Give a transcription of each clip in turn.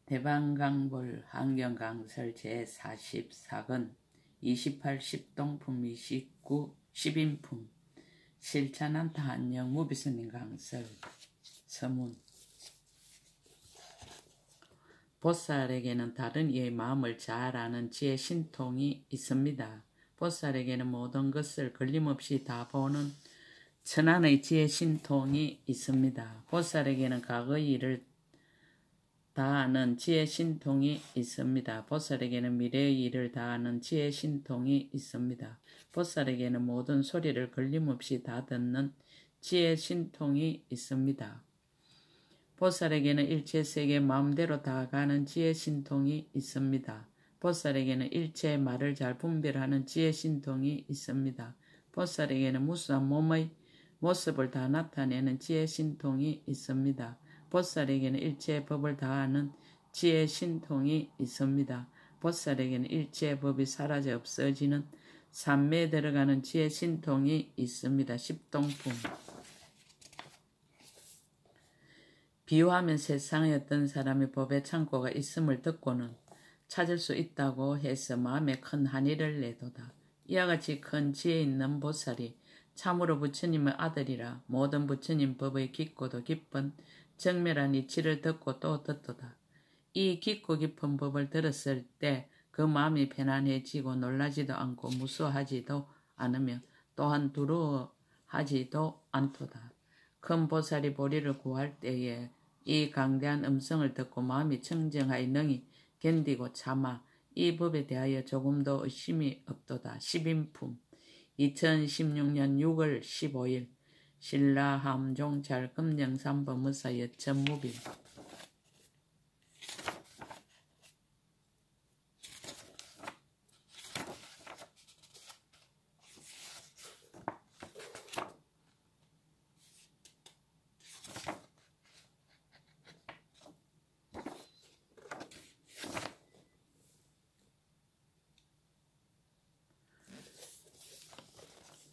대방강볼 환경강설 제44권 28 10동품 29 10인품 실천한 타한영 무비스님 강설 서문. 보살에게는 다른 이의 마음을 잘 아는 지혜 신통이 있습니다. 보살에게는 모든 것을 걸림없이 다 보는 천안의 지혜 신통이 있습니다. 보살에게는 과거의 일을 다 아는 지혜 신통이 있습니다. 보살에게는 미래의 일을 다 아는 지혜 신통이 있습니다. 보살에게는 모든 소리를 걸림없이 다 듣는 지혜 신통이 있습니다. 보살에게는 일체 세계 마음대로 다 가는 지혜 신통이 있습니다. 보살에게는 일체의 말을 잘 분별하는 지혜 신통이 있습니다. 보살에게는 무수한 몸의 모습을 다 나타내는 지혜 신통이 있습니다. 보살에게는 일체의 법을 다 아는 지혜 신통이 있습니다. 보살에게는 일체의 법이 사라져 없어지는 삼매에 들어가는 지혜 신통이 있습니다. 십동품. 비유하면 세상에 어떤 사람이 법의 창고가 있음을 듣고는 찾을 수 있다고 해서 마음에 큰 한의를 내도다. 이와 같이 큰 지혜 있는 보살이 참으로 부처님의 아들이라 모든 부처님 법의 깊고도 깊은 정밀한 이치를 듣고 또 듣도다. 이 깊고 깊은 법을 들었을 때 그 마음이 편안해지고 놀라지도 않고 무서워하지도 않으며 또한 두려워하지도 않도다. 큰 보살이 보리를 구할 때에 이 강대한 음성을 듣고 마음이 청정하여 능히 견디고 참아 이 법에 대하여 조금도 의심이 없도다. 10인품 2016년 6월 15일 신라함종찰 금령삼법무사 여천무bil.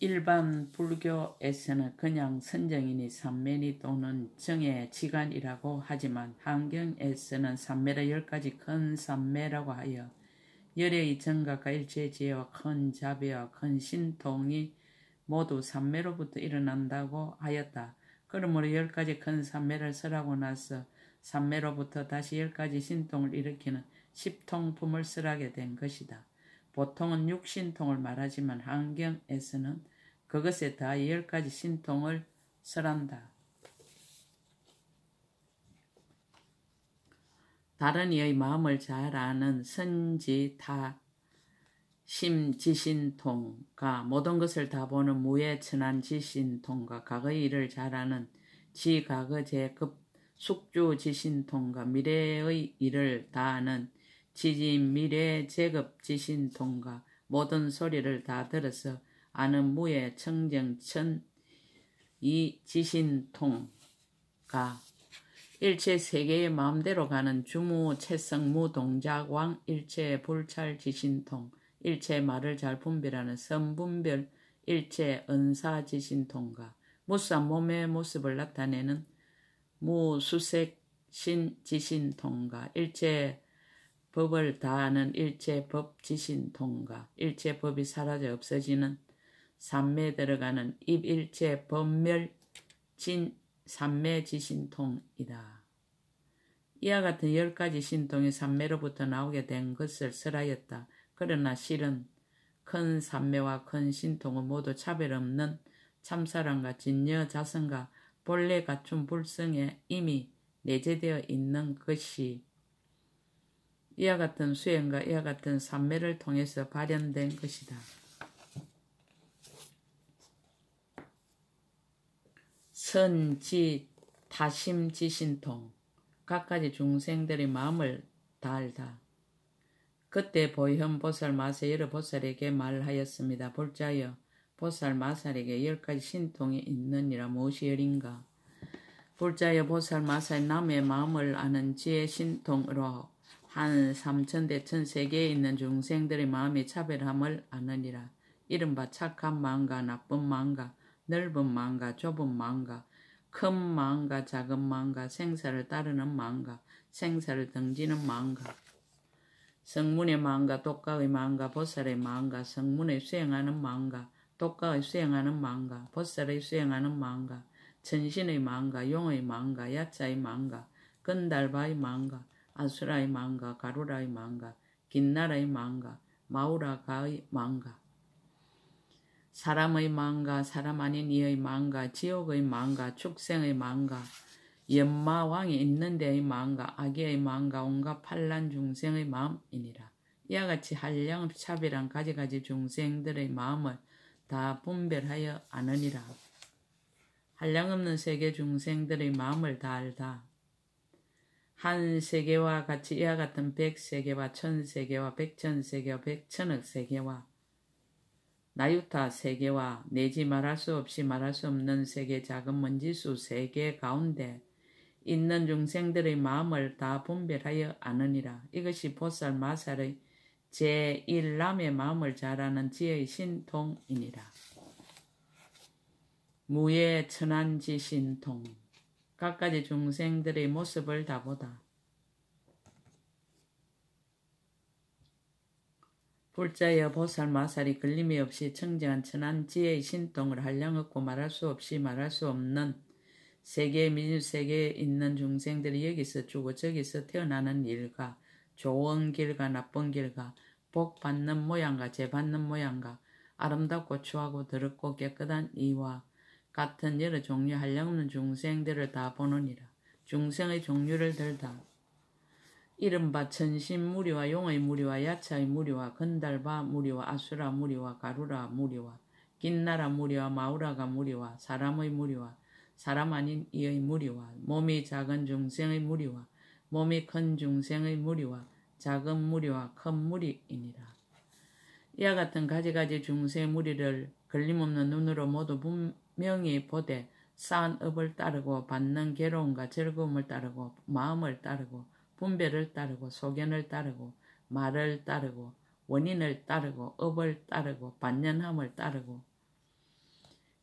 일반 불교에서는 그냥 선정이니 삼매니 또는 정의 지간이라고 하지만 한경에서는 삼매를 10가지 큰 삼매라고 하여 열의 정각과 일체의 지혜와 큰 자비와 큰 신통이 모두 삼매로부터 일어난다고 하였다. 그러므로 10가지 큰 삼매를 설하고 나서 삼매로부터 다시 10가지 신통을 일으키는 10통품을 설하게 된 것이다. 보통은 6신통을 말하지만 한경에서는 그것에 더하여 10가지 신통을 설한다. 다른 이의 마음을 잘 아는 선지타심지신통과 모든 것을 다 보는 무예천안지신통과 과거의 일을 잘 아는 지과거제급 숙주지신통과 미래의 일을 다 아는 지진미래제급지신통과 모든 소리를 다 들어서 아는 무예 청정천 이 지신통과 일체 세계의 마음대로 가는 주무채성무 동작왕 일체 불찰 지신통 일체 말을 잘 분별하는 선분별 일체 은사지신통과 무수한 몸의 모습을 나타내는 무수색신 지신통과 일체 법을 다 아는 일체 법지신통과 일체 법이 사라져 없어지는 삼매에 들어가는 입일체 법멸진 삼매지신통이다. 이와 같은 10가지 신통이 삼매로부터 나오게 된 것을 설하였다. 그러나 실은 큰 삼매와 큰 신통은 모두 차별 없는 참사랑과 진여자성과 본래 갖춘 불성에 이미 내재되어 있는 것이 이와 같은 수행과 이와 같은 삼매를 통해서 발현된 것이다. 선지 타심지신통 각가지 중생들의 마음을 다 알다. 그때 보현 보살 마세여러 보살에게 말하였습니다. 볼자여 보살 마살에게 10가지 신통이 있느니라. 무엇이 열인가? 볼자여 보살 마살 남의 마음을 아는 지혜 신통으로 한 3000대천 세계에 있는 중생들의 마음이 차별함을 아느니라. 이른바 착한 마음과 나쁜 마음과 넓은 마음과 좁은 마음과 큰 마음과 작은 마음과 생사를 따르는 마음과 생사를 등지는 마음과 성문의 마음과 독가의 마음과 보살의 마음과 성문의 수행하는 마음과 독가의 수행하는 마음과 보살의 수행하는 마음과 천신의 마음과 용의 마음과 야차의 마음과 건달바의 마음과 아수라의 마음과 가루라의 마음과 긴나라의 마음과 마우라가의 마음과 사람의 마음과 사람 아닌 이의 마음과 지옥의 마음과 축생의 마음과 연마왕이 있는 데의 마음과 악의 마음과 온갖 판란 중생의 마음이니라. 이와 같이 한량없이 차별한 가지가지 중생들의 마음을 다 분별하여 아느니라. 한량없는 세계 중생들의 마음을 다 알다. 한 세계와 같이 이와 같은 100세계와 1000세계와 100,000세계와 100,000억 세계와 나유타 세계와 내지 말할 수 없이 말할 수 없는 세계 작은 먼지수 세계 가운데 있는 중생들의 마음을 다 분별하여 아느니라. 이것이 보살 마살의 제1남의 마음을 잘 아는 지혜의 신통이니라. 무예 천안지 신통 갖가지 중생들의 모습을 다 보다. 불자여 보살 마살이 걸림이 없이 청정한 천안 지혜의 신통을 한량없고 말할 수 없이 말할 수 없는 세계의 민주세계에 있는 중생들이 여기서 죽고 저기서 태어나는 일과 좋은 길과 나쁜 길과 복 받는 모양과 죄 받는 모양과 아름답고 추하고 더럽고 깨끗한 이와 같은 여러 종류 한량없는 중생들을 다 보느니라. 중생의 종류를 들다. 이른바 천신무리와 용의 무리와 야차의 무리와 건달바 무리와 아수라 무리와 가루라 무리와 긴나라 무리와 마우라가 무리와 사람의 무리와 사람 아닌 이의 무리와 몸이 작은 중생의 무리와 몸이 큰 중생의 무리와 작은 무리와 큰 무리이니라. 이와 같은 가지가지 중생의 무리를 걸림없는 눈으로 모두 분명히 보되 쌓은 업을 따르고 받는 괴로움과 즐거움을 따르고 마음을 따르고 분별을 따르고 소견을 따르고 말을 따르고 원인을 따르고 업을 따르고 반연함을 따르고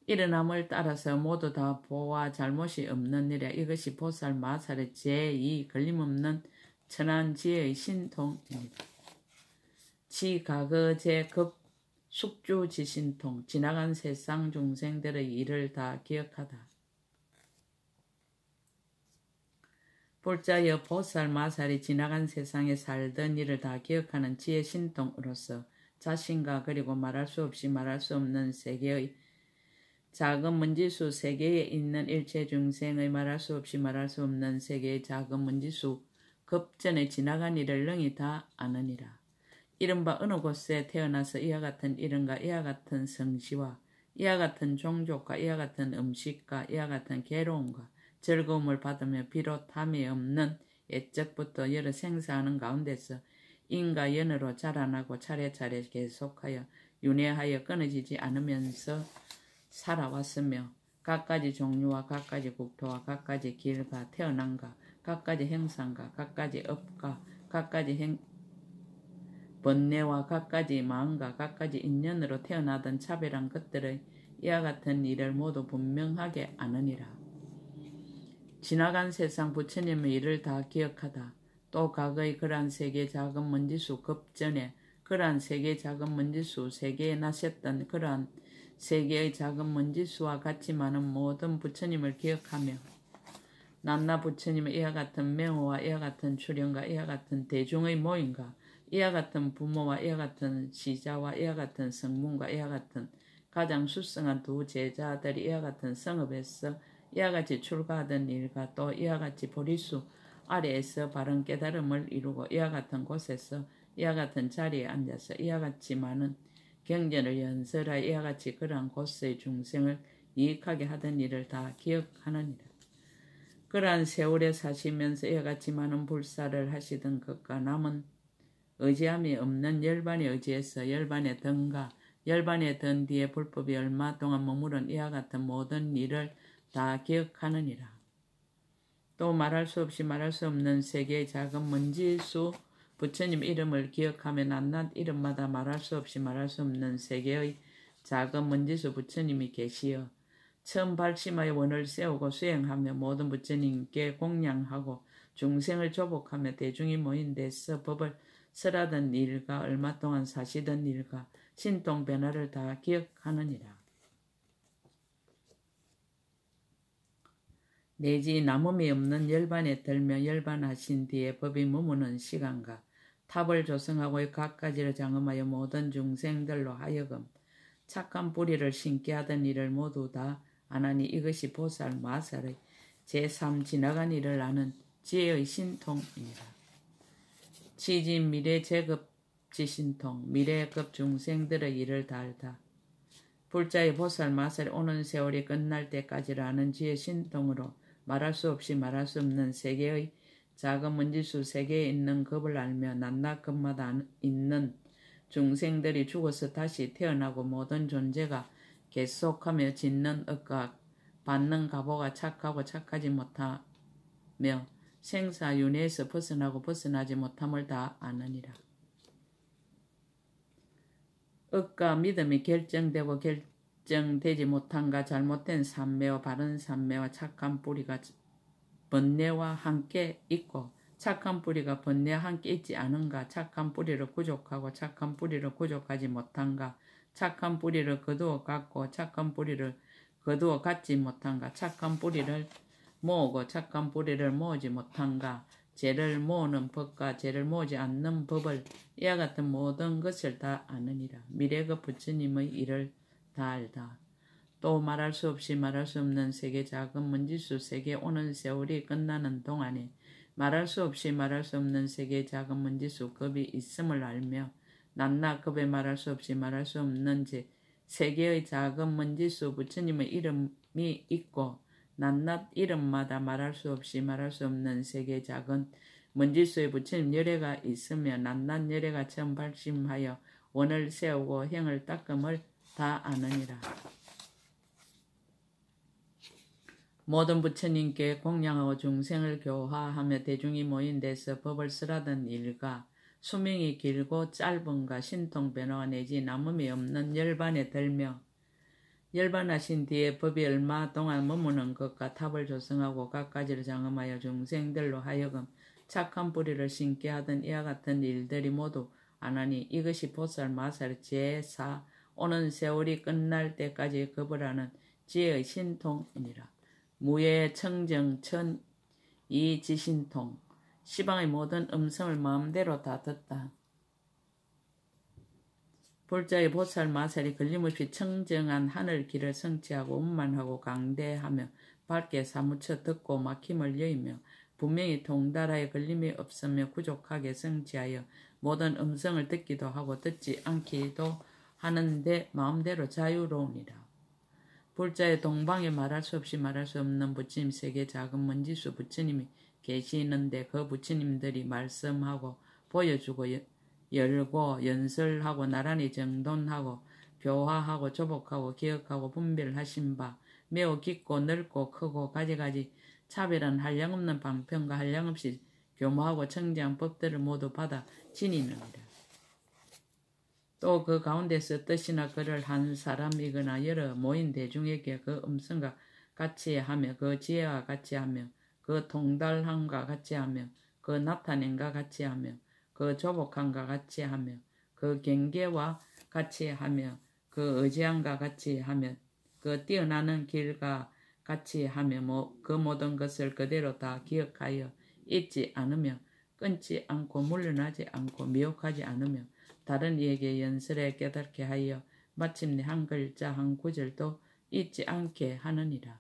일어남을 따라서 모두 다 보와 잘못이 없는 일이야. 이것이 보살 마살의 제2 걸림없는 천안지혜의 신통입니다. 지가거제급 숙주지신통 지나간 세상 중생들의 일을 다 기억하다. 불자여 보살 마살이 지나간 세상에 살던 일을 다 기억하는 지혜 신통으로서 자신과 그리고 말할 수 없이 말할 수 없는 세계의 작은 먼지수 세계에 있는 일체 중생의 말할 수 없이 말할 수 없는 세계의 작은 먼지수 급전에 지나간 일을 능히 다 아느니라. 이른바 어느 곳에 태어나서 이와 같은 이름과 이와 같은 성시와 이와 같은 종족과 이와 같은 음식과 이와 같은 괴로움과 즐거움을 받으며 비롯함이 없는 옛적부터 여러 생사하는 가운데서 인과 연으로 자라나고 차례차례 계속하여 윤회하여 끊어지지 않으면서 살아왔으며 각가지 종류와 각가지 국토와 각가지 길과 태어남과 각가지 행상과 각가지 업과 각가지 번뇌와 각가지 마음과 각가지 인연으로 태어나던 차별한 것들의 이와 같은 일을 모두 분명하게 아느니라. 지나간 세상 부처님의 일을 다 기억하다. 또 과거의 그러한 세계 작은 먼지수 급전에 그러한 세계 작은 먼지수 세계에 나셨던 그러한 세계의 작은 먼지수와 같이 많은 모든 부처님을 기억하며 난나 부처님의 이와 같은 명호와 이와 같은 출현과 이와 같은 대중의 모임과 이와 같은 부모와 이와 같은 시자와 이와 같은 성문과 이와 같은 가장 수성한 두 제자들이 이와 같은 성읍에서 이와 같이 출가하던 일과 또 이와 같이 보리수 아래에서 바른 깨달음을 이루고 이와 같은 곳에서 이와 같은 자리에 앉아서 이와 같이 많은 경전을 연설하여 이와 같이 그러한 곳의 중생을 이익하게 하던 일을 다 기억하느니라. 그러한 세월에 사시면서 이와 같이 많은 불사를 하시던 것과 남은 의지함이 없는 열반의 의지에서 열반에 든가 열반에 든 뒤에 불법이 얼마 동안 머무른 이와 같은 모든 일을 다 기억하느니라. 또 말할 수 없이 말할 수 없는 세계의 작은 먼지수 부처님 이름을 기억하며 낱낱 이름마다 말할 수 없이 말할 수 없는 세계의 작은 먼지수 부처님이 계시어 처음 발심하여 원을 세우고 수행하며 모든 부처님께 공양하고 중생을 조복하며 대중이 모인 데서 법을 설하던 일과 얼마 동안 사시던 일과 신통 변화를 다 기억하느니라. 내지 남음이 없는 열반에 들며 열반하신 뒤에 법이 머무는 시간과 탑을 조성하고 갖가지를 장엄하여 모든 중생들로 하여금 착한 뿌리를 심게 하던 일을 모두 다 안하니 이것이 보살 마살의 제3 지나간 일을 아는 지혜의 신통이니라. 취진 미래 제급 지신통 미래급 중생들의 일을 다 알다. 불자의 보살 마살이 오는 세월이 끝날 때까지를 아는 지혜 신통으로 말할 수 없이 말할 수 없는 세계의 작은 먼지수 세계에 있는 겁을 알며 낮낮 겁마다 있는 중생들이 죽어서 다시 태어나고 모든 존재가 계속하며 짓는 억각, 받는 가보가 착하고 착하지 못하며 생사윤회에서 벗어나고 벗어나지 못함을 다 아느니라. 억과 믿음이 결정되고 결정되지 못한가 잘못된 삼매와 바른 삼매와 착한 뿌리가 번뇌와 함께 있고 착한 뿌리가 번뇌와 함께 있지 않은가 착한 뿌리를 구족하고 착한 뿌리를 구족하지 못한가 착한 뿌리를 거두어 갖고 착한 뿌리를 거두어 갖지 못한가 착한 뿌리를 모으고 착한 뿌리를 모으지 못한가 죄를 모으는 법과 죄를 모으지 않는 법을 이와 같은 모든 것을 다 아느니라. 미래급 부처님의 일을 다 알다. 또 말할 수 없이 말할 수 없는 세계 작은 먼지수 세계 오는 세월이 끝나는 동안에 말할 수 없이 말할 수 없는 세계 작은 먼지수 급이 있음을 알며 낮낮 급에 말할 수 없이 말할 수 없는 세계의 작은 먼지수 부처님의 이름이 있고 낮낮 이름마다 말할 수 없이 말할 수 없는 세계 작은 먼지수의 부처님 열애가 있으며 낮낮 열애가 처음 발심하여 원을 세우고 행을 닦음을 다 아느니라. 모든 부처님께 공양하고 중생을 교화하며 대중이 모인 데서 법을 설하던 일과 수명이 길고 짧은가 신통 변화가 내지 남음이 없는 열반에 들며 열반하신 뒤에 법이 얼마 동안 머무는 것과 탑을 조성하고 갖가지를 장엄하여 중생들로 하여금 착한 뿌리를 심게 하던 이와 같은 일들이 모두 안하니 이것이 보살 마살 제4 오는 세월이 끝날 때까지 겁을 하는 지혜의 신통이니라. 무예 청정 천 이 지신통 시방의 모든 음성을 마음대로 다 듣다. 불자의 보살 마살이 걸림없이 청정한 하늘 길을 성취하고 운만하고 강대하며 밝게 사무쳐 듣고 막힘을 여의며 분명히 통달하여 걸림이 없으며 부족하게 성취하여 모든 음성을 듣기도 하고 듣지 않기도 하는데 마음대로 자유로우니라. 불자의 동방에 말할 수 없이 말할 수 없는 부처님 세계 작은 먼지수 부처님이 계시는데 그 부처님들이 말씀하고 보여주고 열고 연설하고 나란히 정돈하고 교화하고 조복하고 기억하고 분별하신 바 매우 깊고 넓고 크고 가지가지 차별한 한량없는 방편과 한량없이 교모하고 청지한 법들을 모두 받아 지니느니라. 또 그 가운데서 뜻이나 글을 한 사람이거나 여러 모인 대중에게 그 음성과 같이 하며 그 지혜와 같이 하며 그 통달함과 같이 하며 그 나타냄과 같이 하며 그 조복함과 같이 하며 그 경계와 같이 하며 그 의지함과 같이 하며 그 뛰어나는 길과 같이 하며 그 모든 것을 그대로 다 기억하여 잊지 않으며 끊지 않고 물러나지 않고 미혹하지 않으며 다른 이에게 연설해 깨닫게 하여 마침내 한 글자 한 구절도 잊지 않게 하느니라.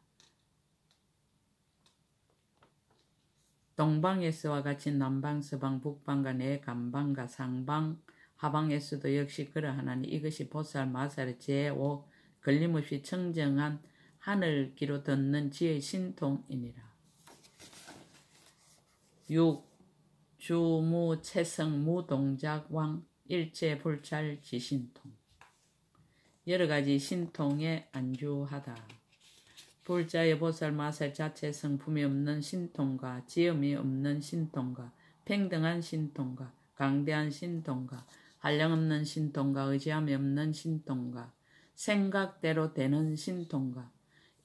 동방에서와 같이 남방, 서방, 북방과 내간방과 상방, 하방에서도 역시 그러하나니 이것이 보살 마살의 제5 걸림없이 청정한 하늘기로 듣는 지혜의 신통이니라. 6. 주무 채성 무동작 왕 일체 불찰 지신통 여러가지 신통에 안주하다. 불자의 보살 마살 자체 성품이 없는 신통과 지음이 없는 신통과 평등한 신통과 강대한 신통과 한량없는 신통과 의지함이 없는 신통과 생각대로 되는 신통과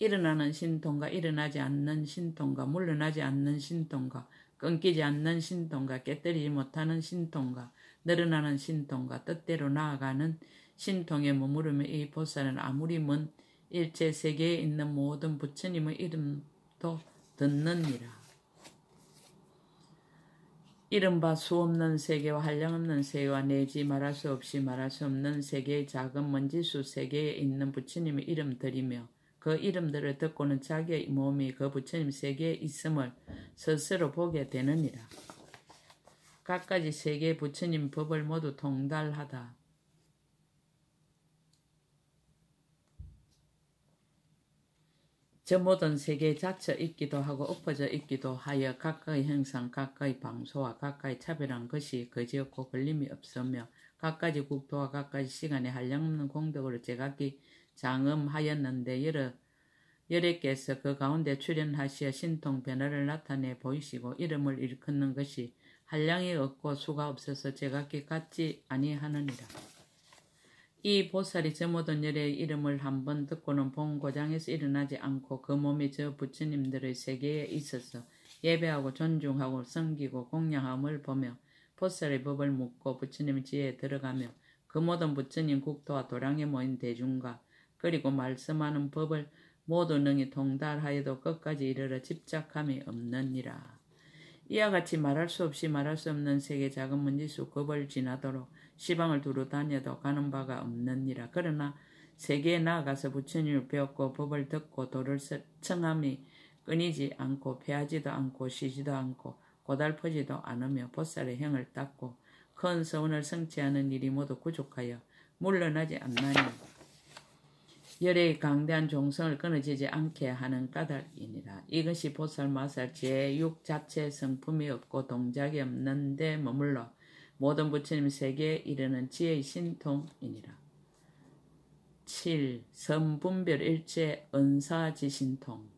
일어나는 신통과 일어나지 않는 신통과 물러나지 않는 신통과 끊기지 않는 신통과 깨뜨리지 못하는 신통과 늘어나는 신통과 뜻대로 나아가는 신통에 머무르며 이 보살은 아무리 먼 일체 세계에 있는 모든 부처님의 이름도 듣느니라. 이른바 수없는 세계와 한량없는 세계와 내지 말할 수 없이 말할 수 없는 세계의 작은 먼지수 세계에 있는 부처님의 이름들이며 그 이름들을 듣고는 자기의 몸이 그 부처님 세계에 있음을 스스로 보게 되느니라. 각가지 세계의 부처님 법을 모두 통달하다. 저 모든 세계에 닫혀 있기도 하고 엎어져 있기도 하여 각각의 형상, 각각의 방소와 각각의 차별한 것이 거지없고 걸림이 없으며 각가지 국토와 각가지 시간에 한량없는 공덕으로 제각기 장엄하였는데 여래께서 그 가운데 출현하시어 신통 변화를 나타내 보이시고 이름을 일컫는 것이 한량이 없고 수가 없어서 제각기 같지 아니하느니라. 이 보살이 저 모든 열의 이름을 한번 듣고는 본 고장에서 일어나지 않고 그 몸이 저 부처님들의 세계에 있어서 예배하고 존중하고 섬기고 공양함을 보며 보살의 법을 묻고 부처님 지혜에 들어가며 그 모든 부처님 국토와 도량에 모인 대중과 그리고 말씀하는 법을 모두 능히 통달하여도 끝까지 이르러 집착함이 없느니라. 이와 같이 말할 수 없이 말할 수 없는 세계 작은 먼지수 급을 지나도록 시방을 두루 다녀도 가는 바가 없느니라. 그러나 세계에 나아가서 부처님을 배웠고 법을 듣고 도를 청함이 끊이지 않고 패하지도 않고 쉬지도 않고 고달프지도 않으며 보살의 형을 닦고 큰 서원을 성취하는 일이 모두 부족하여 물러나지 않나니 열의 강대한 종성을 끊어지지 않게 하는 까닭이니라. 이것이 보살 마살 제6 자체 성품이 없고 동작이 없는 데 머물러 모든 부처님 세계에 이르는 지혜의 신통이니라. 7. 선분별 일체 은사지신통.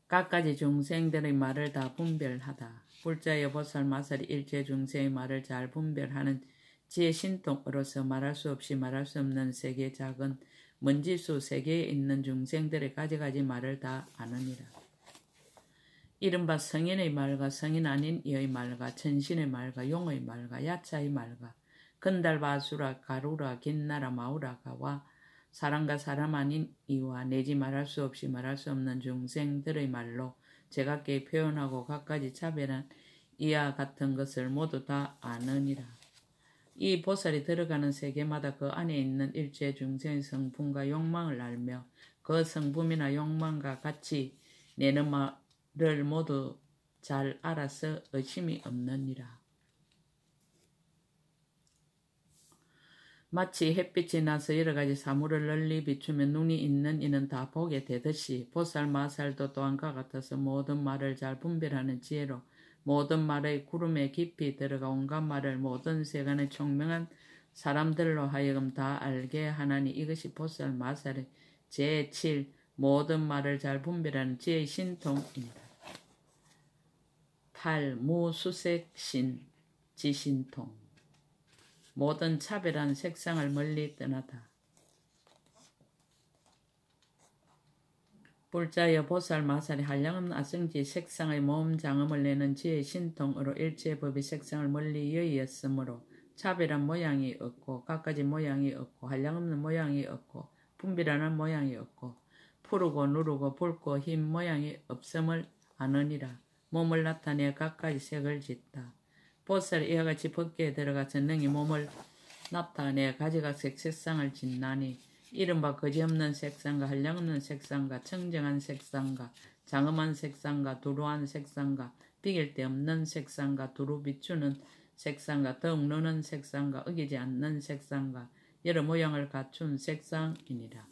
각가지 중생들의 말을 다 분별하다. 불자여 보살 마살이 일체 중생의 말을 잘 분별하는 지혜 신통으로서 말할 수 없이 말할 수 없는 세계 작은 먼지수 세계에 있는 중생들의 가지가지 말을 다 아느니라. 이른바 성인의 말과 성인 아닌 이의 말과 천신의 말과 용의 말과 야차의 말과 건달바 아수라 가루라 긴나라 마우라가와 사람과 사람 아닌 이와 내지 말할 수 없이 말할 수 없는 중생들의 말로 제각기 표현하고 각가지 차별한 이와 같은 것을 모두 다 아느니라. 이 보살이 들어가는 세계마다 그 안에 있는 일체 중생의 성품과 욕망을 알며 그 성품이나 욕망과 같이 내는 말을 모두 잘 알아서 의심이 없느니라. 마치 햇빛이 나서 여러가지 사물을 널리 비추면 눈이 있는 이는 다 보게 되듯이 보살 마살도 또한 그와 같아서 모든 말을 잘 분별하는 지혜로 모든 말의 구름에 깊이 들어가 온갖 말을 모든 세간의 총명한 사람들로 하여금 다 알게 하나니 이것이 보살 마살의 제7 모든 말을 잘 분별하는 지혜의 신통입니다. 8. 무수색신 지신통. 모든 차별한 색상을 멀리 떠나다. 불자여 보살 마살이 한량없는 아성지 색상의 모음 장음을 내는 지혜의 신통으로 일체 법의 색상을 멀리 여의었으므로 차별한 모양이 없고 각가지 모양이 없고 한량없는 모양이 없고 분별하는 모양이 없고 푸르고 누르고 붉고 흰 모양이 없음을 아느니라. 몸을 나타내 각가지 색을 짓다. 보살이 이와 같이 법계에 들어가서 능히 몸을 나타내 가지각색 색상을 짓나니 이른바 거지없는 색상과 한량없는 색상과 청정한 색상과 장엄한 색상과 두루한 색상과 비길 데 없는 색상과 두루 비추는 색상과 더욱 노는 색상과 어기지 않는 색상과 여러 모양을 갖춘 색상이니라.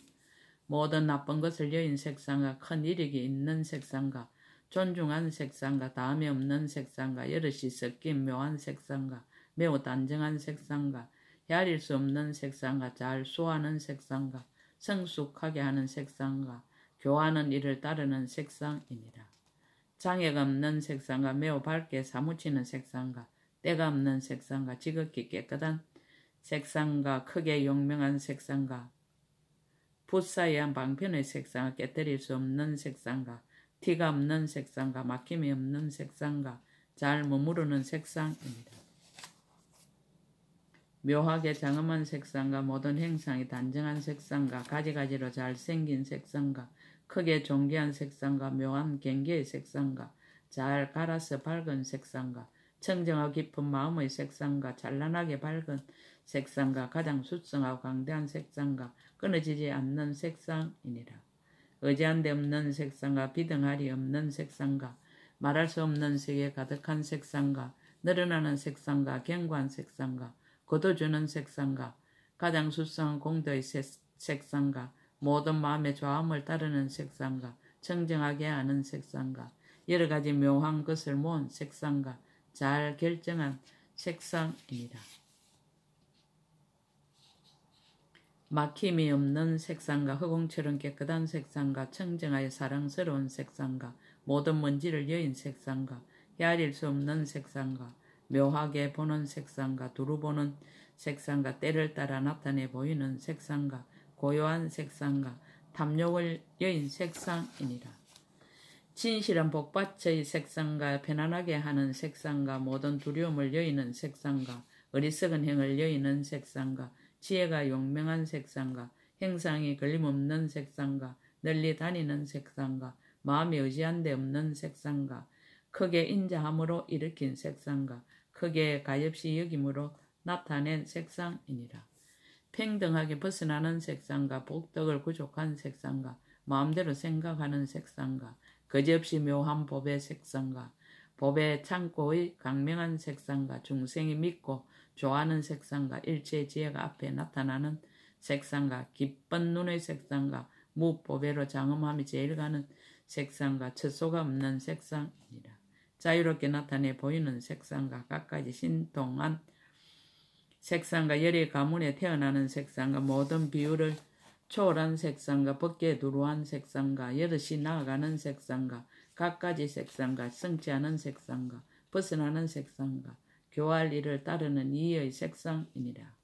모든 나쁜 것을 여인 색상과 큰 이력이 있는 색상과 존중한 색상과 다음이 없는 색상과 여럿이 섞인 묘한 색상과 매우 단정한 색상과 헤아릴 수 없는 색상과 잘 수하는 색상과 성숙하게 하는 색상과 교하는 일을 따르는 색상이니라. 장애가 없는 색상과 매우 밝게 사무치는 색상과 때가 없는 색상과 지극히 깨끗한 색상과 크게 용명한 색상과 붓사이한 방편의 색상과 깨뜨릴 수 없는 색상과 티가 없는 색상과 막힘이 없는 색상과 잘 머무르는 색상입니다. 묘하게 장엄한 색상과 모든 행상이 단정한 색상과 가지가지로 잘생긴 색상과 크게 존귀한 색상과 묘한 경계의 색상과 잘 갈아서 밝은 색상과 청정하고 깊은 마음의 색상과 찬란하게 밝은 색상과 가장 수성하고 강대한 색상과 끊어지지 않는 색상이니라. 의지한 데 없는 색상과 비등할이 없는 색상과 말할 수 없는 색에 가득한 색상과 늘어나는 색상과 견고한 색상과 거둬주는 색상과 가장 수성한 공도의 색상과 모든 마음의 좌음을 따르는 색상과 청정하게 하는 색상과 여러 가지 묘한 것을 모은 색상과 잘 결정한 색상입니다. 막힘이 없는 색상과 허공처럼 깨끗한 색상과 청정하여 사랑스러운 색상과 모든 먼지를 여인 색상과 헤아릴 수 없는 색상과 묘하게 보는 색상과 두루 보는 색상과 때를 따라 나타내 보이는 색상과 고요한 색상과 탐욕을 여인 색상이니라. 진실한 복밭의 색상과 편안하게 하는 색상과 모든 두려움을 여이는 색상과 어리석은 행을 여이는 색상과 지혜가 용맹한 색상과 행상이 걸림없는 색상과 널리 다니는 색상과 마음이 의지한 데 없는 색상과 크게 인자함으로 일으킨 색상과 크게 가엾이 여김으로 나타낸 색상이니라. 평등하게 벗어나는 색상과 복덕을 구족한 색상과 마음대로 생각하는 색상과 거지없이 묘한 법의 색상과 법의 창고의 강명한 색상과 중생이 믿고 좋아하는 색상과 일체의 지혜가 앞에 나타나는 색상과 기쁜 눈의 색상과 무보배로 장엄함이 제일 가는 색상과 처소가 없는 색상이니라. 자유롭게 나타내 보이는 색상과 갖가지 신통한 색상과 열의 가문에 태어나는 색상과 모든 비율을 초월한 색상과 법계에 두루한 색상과 여럿이 나아가는 색상과 갖가지 색상과 성치 않은 색상과 벗어나는 색상과 교할 일을 따르는 이의 색상이니라.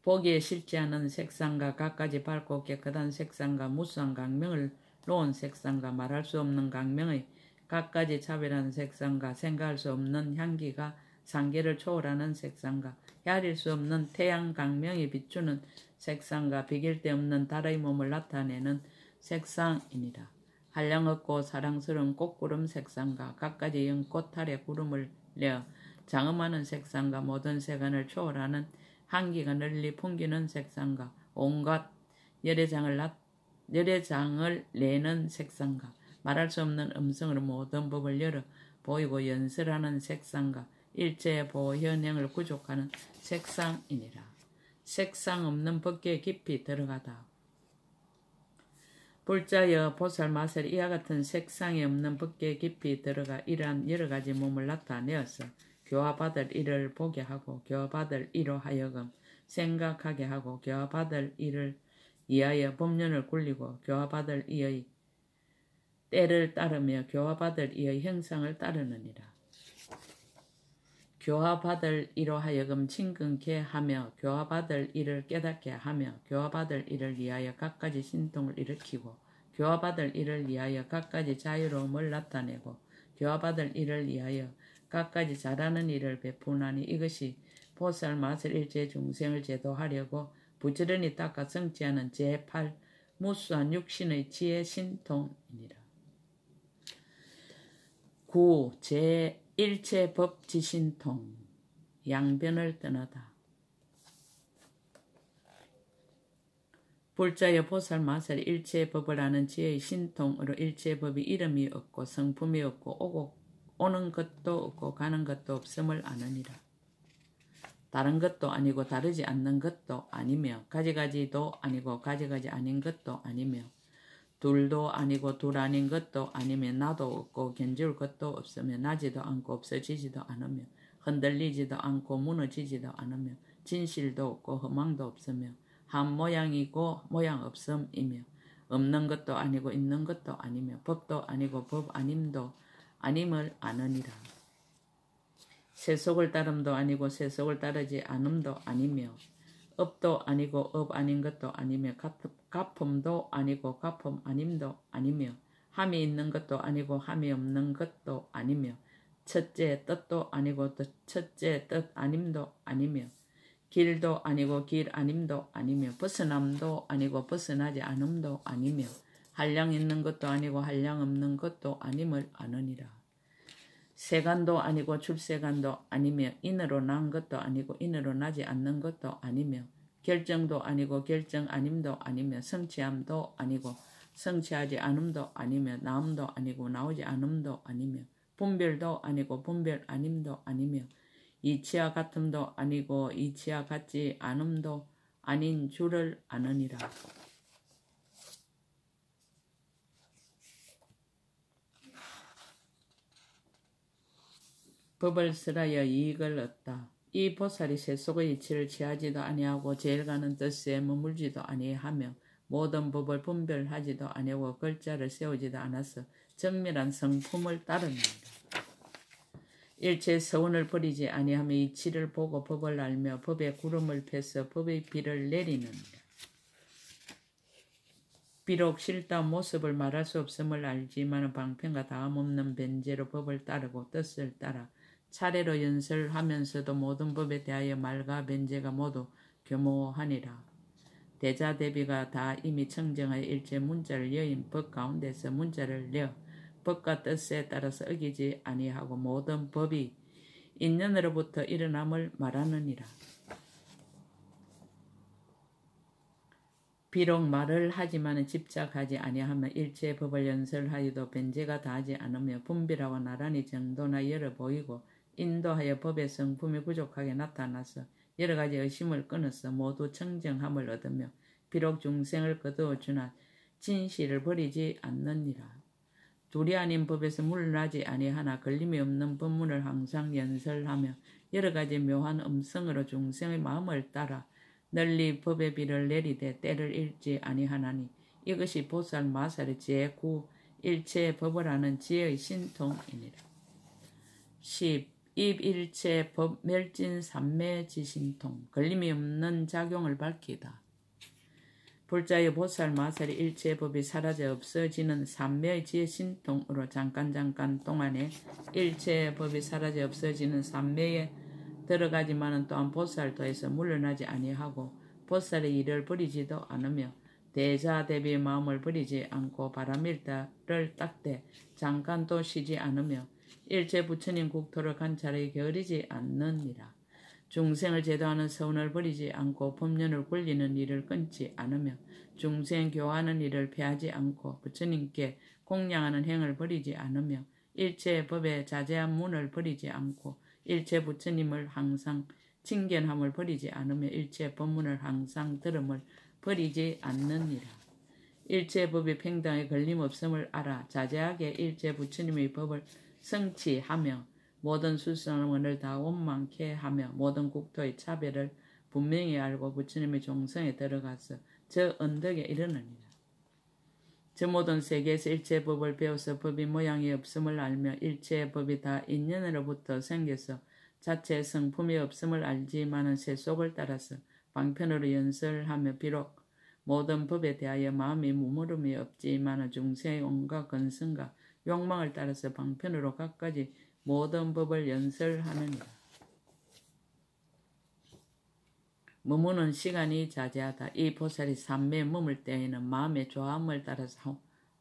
보기에 싫지 않은 색상과 갖가지 밝고 깨끗한 색상과 무수한 강명을 놓은 색상과 말할 수 없는 강명의 갖가지 차별한 색상과 생각할 수 없는 향기가 상계를 초월하는 색상과 헤아릴 수 없는 태양 강명이 비추는 색상과 비길 데 없는 달의 몸을 나타내는 색상이니라. 한량없고 사랑스러운 꽃구름 색상과 갖가지 연꽃 아래 구름을 내어 장엄하는 색상과 모든 세간을 초월하는 향기가 널리 풍기는 색상과 온갖 열애장을 내는 색상과 말할 수 없는 음성으로 모든 법을 열어 보이고 연설하는 색상과 일체의 보현행을 구족하는 색상이니라. 색상 없는 법계에 깊이 들어가다. 불자여 보살마살 이와 같은 색상이 없는 법계에 깊이 들어가 이러한 여러 가지 몸을 나타내어서 교화받을 일을 보게 하고 교화받을 이로 하여금 생각하게 하고 교화받을 일을 이하여 법륜을 굴리고 교화받을 이의 때를 따르며 교화받을 이의 형상을 따르느니라. 교화받을 이로 하여금 친근케 하며 교화받을 이를 깨닫게 하며 교화받을 이를 위하여 갖가지 신통을 일으키고 교화받을 이를 위하여 갖가지 자유로움을 나타내고 교화받을 이를 위하여 갖가지 잘하는 일을 베푸나니 이것이 보살마살 일체 중생을 제도하려고 부지런히 닦아 성취하는 제8 무수한 육신의 지혜 신통이니라. 9. 제1체 법지신통 양변을 떠나다. 불자여 보살마살 일체의 법을 아는 지혜의 신통으로 일체의 법이 이름이 없고 성품이 없고 오는 것도 없고 가는 것도 없음을 아느니라. 다른 것도 아니고 다르지 않는 것도 아니며 가지가지도 아니고 가지가지 아닌 것도 아니며 둘도 아니고 둘 아닌 것도 아니며 나도 없고 견줄 것도 없으며 나지도 않고 없어지지도 않으며 흔들리지도 않고 무너지지도 않으며 진실도 없고 허망도 없으며 한 모양이고 모양 없음이며 없는 것도 아니고 있는 것도 아니며 법도 아니고 법 아님도 아님을 아느니라. 세속을 따름도 아니고 세속을 따르지 않음도 아니며 업도 아니고 업 아닌 것도 아니며 가품도 아니고 가품 아님도 아니며 함이 있는 것도 아니고 함이 없는 것도 아니며 첫째 뜻도 아니고 첫째 뜻 아님도 아니며 길도 아니고 길 아님도 아니며 벗어남도 아니고 벗어나지 않음도 아니며 한량 있는 것도 아니고 한량 없는 것도 아님을 아느니라. 세간도 아니고 출세간도 아니며 인으로 난 것도 아니고 인으로 나지 않는 것도 아니며 결정도 아니고 결정 아님도 아니며 성취함도 아니고 성취하지 않음도 아니며 나옴도 아니고 나오지 않음도 아니며 분별도 아니고 분별 아님도 아니며 이치와 같음도 아니고 이치와 같지 않음도 아닌 줄을 아느니라. 법을 설하여 이익을 얻다. 이 보살이 세속의 이치를 취하지도 아니하고 제일 가는 뜻에 머물지도 아니하며 모든 법을 분별하지도 아니하고 글자를 세우지도 않아서 정밀한 성품을 따릅니다. 일체 서운을 버리지 아니하며 이치를 보고 법을 알며 법의 구름을 펴서 법의 비를 내리는다. 비록 실다 모습을 말할 수 없음을 알지만 방편과 다음없는 변제로 법을 따르고 뜻을 따라 차례로 연설하면서도 모든 법에 대하여 말과 변제가 모두 교모하니라. 대자대비가 다 이미 청정하여 일체 문자를 여인 법 가운데서 문자를 내어 법과 뜻에 따라서 어기지 아니하고 모든 법이 인연으로부터 일어남을 말하느니라. 비록 말을 하지만 집착하지 아니하며 일체 법을 연설하여도 변제가 다하지 않으며 분별하고 나란히 정도나 열어 보이고 인도하여 법의 성품이 부족하게 나타나서 여러 가지 의심을 끊어서 모두 청정함을 얻으며 비록 중생을 거두어 주나 진실을 버리지 않느니라. 둘이 아닌 법에서 물러나지 아니하나 걸림이 없는 법문을 항상 연설하며 여러 가지 묘한 음성으로 중생의 마음을 따라 널리 법의 비를 내리되 때를 잃지 아니하나니 이것이 보살 마살의 제9 일체 법을 아는 지혜의 신통이니라. 10. 입일체 법 멸진 삼매 지신통 걸림이 없는 작용을 밝히다. 불자의 보살 마살이 일체 법이 사라져 없어지는 삼매의 지혜 신통으로 잠깐 동안에 일체 법이 사라져 없어지는 삼매에 들어가지만은 또한 보살도에서 물러나지 아니하고 보살의 일을 버리지도 않으며 대자대비의 마음을 버리지 않고 바람일다를 닦되 잠깐도 쉬지 않으며 일체 부처님 국토를 관찰하여 게으르지 않느니라. 중생을 제도하는 서운을 버리지 않고 법륜을 굴리는 일을 끊지 않으며 중생 교화하는 일을 피하지 않고 부처님께 공양하는 행을 버리지 않으며 일체 법의 자제한 문을 버리지 않고 일체 부처님을 항상 칭견함을 버리지 않으며 일체 법문을 항상 들음을 버리지 않느니라. 일체 법이 평등에 걸림없음을 알아 자제하게 일체 부처님의 법을 성취하며 모든 수성원을 다 원만케 하며 모든 국토의 차별을 분명히 알고 부처님의 종성에 들어가서 저 언덕에 이르느니라. 저 모든 세계에서 일체 법을 배워서 법이 모양이 없음을 알며 일체 법이 다 인연으로부터 생겨서 자체 성품이 없음을 알지만은 세속을 따라서 방편으로 연설하며 비록 모든 법에 대하여 마음이 무무름이 없지만은 중생의 온갖 근성과 욕망을 따라서 방편으로 갖가지 모든 법을 연설하느니라. 머무는 시간이 자제하다. 이 보살이 삼매에 머물 때에는 마음의 좋아함을 따라서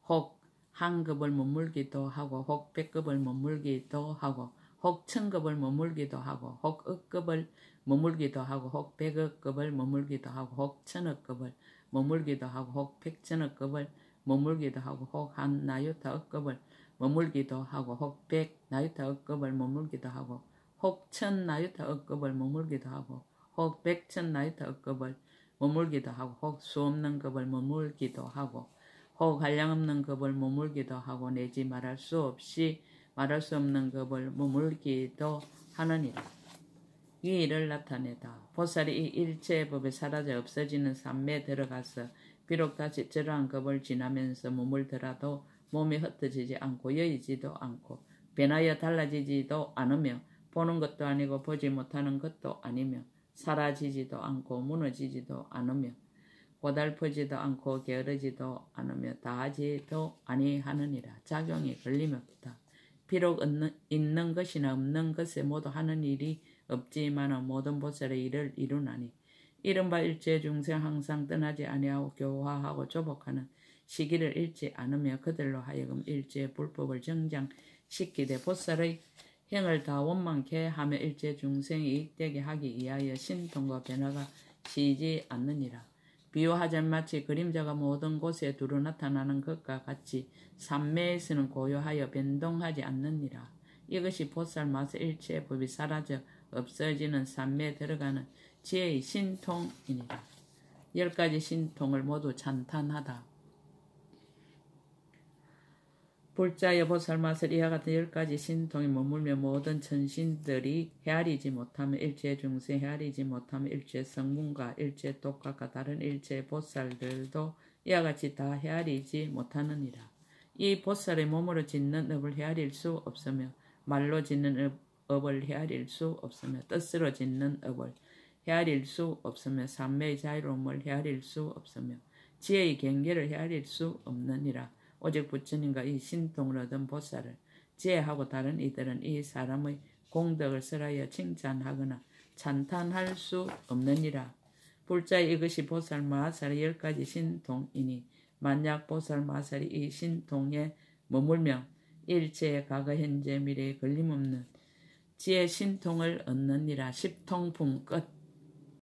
혹 한급을 머물기도 하고 혹 백급을 머물기도 하고 혹 천급을 머물기도 하고 혹 억급을 머물기도 하고 혹 백억급을 머물기도 하고 혹 천억급을 머물기도 하고 혹 백천억급을 머물기도 하고 혹 한 나유타 억급을 머물기도 하고 혹 백 나유타 억급을 머물기도 하고 혹 천 나유타 억급을 머물기도 하고 혹 백천 나유타 억급을 머물기도 하고 혹 수 없는 급을 머물기도 하고 혹 한량 없는 급을 머물기도 하고 내지 말할 수 없는 급을 머물기도 하느니라. 이 일을 나타내다. 보살이 이 일체의 법에 사라져 없어지는 삼매에 들어가서 비록 다시 저러한 급을 지나면서 머물더라도 몸이 흩어지지 않고 여의지도 않고 변하여 달라지지도 않으며 보는 것도 아니고 보지 못하는 것도 아니며 사라지지도 않고 무너지지도 않으며 고달프지도 않고 게으르지도 않으며 다하지도 아니하느니라. 작용이 걸림없다. 비록 있는 것이나 없는 것에 모두 하는 일이 없지만 모든 보살의 일을 이루나니 이른바 일체 중생 항상 떠나지 아니하고 교화하고 조복하는 시기를 잃지 않으며 그들로 하여금 일체 불법을 정장시키되 보살의 행을 다 원만케 하며 일체 중생이 이익되게 하기 위하여 신통과 변화가 쉬지 않느니라. 비유하자면 마치 그림자가 모든 곳에 두루 나타나는 것과 같이 삼매에서는 고요하여 변동하지 않느니라. 이것이 보살 마서 일체의 법이 사라져 없어지는 삼매에 들어가는 지혜의 신통이니라. 10가지 신통을 모두 찬탄하다. 불자여 보살맛을 이와 같은 10가지 신통이 머물며 모든 천신들이 헤아리지 못하며 일체 중생 헤아리지 못하며 일체 성문과 일체 독학과 다른 일체 보살들도 이와 같이 다 헤아리지 못하느니라. 이 보살의 몸으로 짓는 업을 헤아릴 수 없으며 말로 짓는 업을 헤아릴 수 없으며 뜻으로 짓는 업을 헤아릴 수 없으며 삼매의 자유로움을 헤아릴 수 없으며 지혜의 경계를 헤아릴 수 없느니라. 오직 부처님과 이 신통을 얻은 보살을 지혜하고 다른 이들은 이 사람의 공덕을 설하여 칭찬하거나 찬탄할 수 없느니라. 불자의 이것이 보살 마하살의 10가지 신통이니 만약 보살 마하살이 이 신통에 머물며 일체의 과거 현재 미래에 걸림없는 지혜 신통을 얻느니라. 십통품 끝.